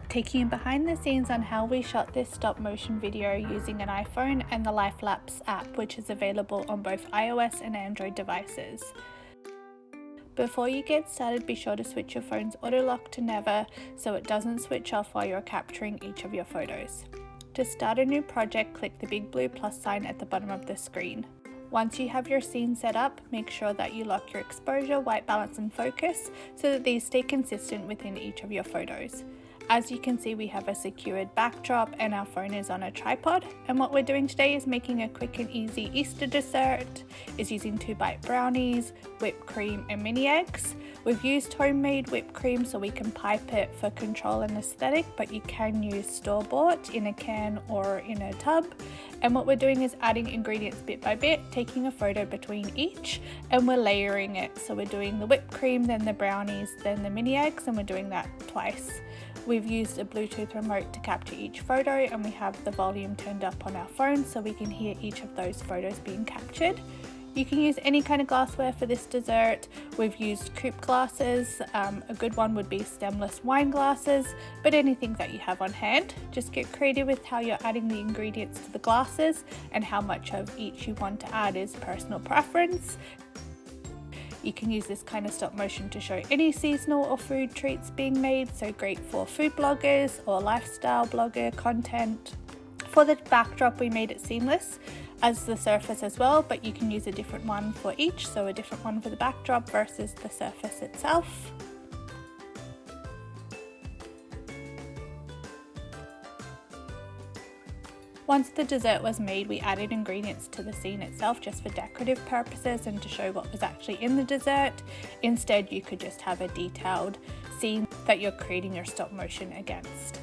taking you behind the scenes on how we shot this stop motion video using an iPhone and the Life Lapse app, which is available on both iOS and Android devices. Before you get started, be sure to switch your phone's auto lock to never so it doesn't switch off while you're capturing each of your photos. To start a new project, click the big blue plus sign at the bottom of the screen. Once you have your scene set up, make sure that you lock your exposure, white balance and focus so that these stay consistent within each of your photos. As you can see, we have a secured backdrop and our phone is on a tripod, and what we're doing today is making a quick and easy Easter dessert. Is using 2-bite brownies, whipped cream and mini eggs. We've used homemade whipped cream so we can pipe it for control and aesthetic, but you can use store-bought in a can or in a tub. And what we're doing is adding ingredients bit by bit, taking a photo between each, and we're layering it. So we're doing the whipped cream, then the brownies, then the mini eggs, and we're doing that twice. We've used a Bluetooth remote to capture each photo, and we have the volume turned up on our phone so we can hear each of those photos being captured. You can use any kind of glassware for this dessert. We've used coupe glasses. A good one would be stemless wine glasses, but anything that you have on hand. Just get creative with how you're adding the ingredients to the glasses, and how much of each you want to add is personal preference. You can use this kind of stop motion to show any seasonal or food treats being made, so great for food bloggers or lifestyle blogger content. For the backdrop, we made it seamless as the surface as well, but you can use a different one for each, so a different one for the backdrop versus the surface itself. Once the dessert was made, we added ingredients to the scene itself just for decorative purposes and to show what was actually in the dessert. Instead, you could just have a detailed scene that you're creating your stop motion against.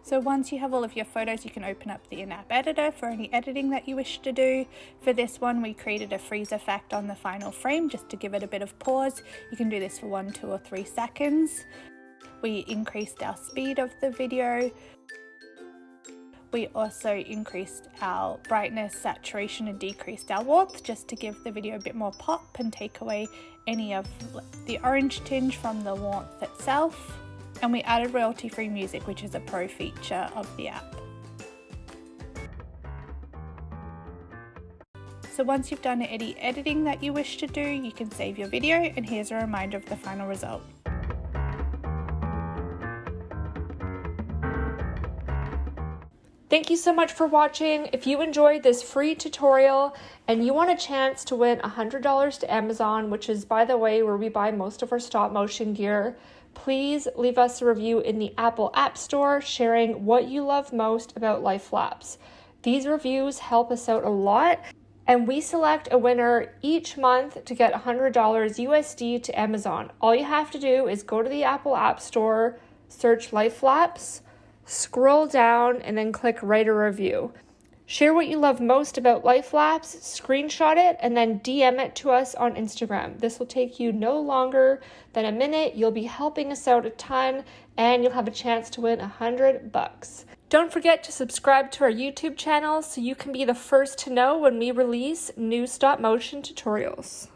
So once you have all of your photos, you can open up the in-app editor for any editing that you wish to do. For this one, we created a freeze effect on the final frame just to give it a bit of pause. You can do this for 1, 2 or 3 seconds. We increased our speed of the video. We also increased our brightness, saturation and decreased our warmth just to give the video a bit more pop and take away any of the orange tinge from the warmth itself. And we added royalty-free music, which is a pro feature of the app. So once you've done any editing that you wish to do, you can save your video, and here's a reminder of the final result. Thank you so much for watching. If you enjoyed this free tutorial and you want a chance to win $100 to Amazon, which is, by the way, where we buy most of our stop motion gear, please leave us a review in the Apple App Store sharing what you love most about Life Lapse. These reviews help us out a lot, and we select a winner each month to get $100 USD to Amazon. All you have to do is go to the Apple App Store, search Life Lapse, scroll down, and then click write a review. Share what you love most about Life Lapse, screenshot it, and then DM it to us on Instagram. This will take you no longer than a minute. You'll be helping us out a ton, and you'll have a chance to win $100. Don't forget to subscribe to our YouTube channel so you can be the first to know when we release new stop motion tutorials.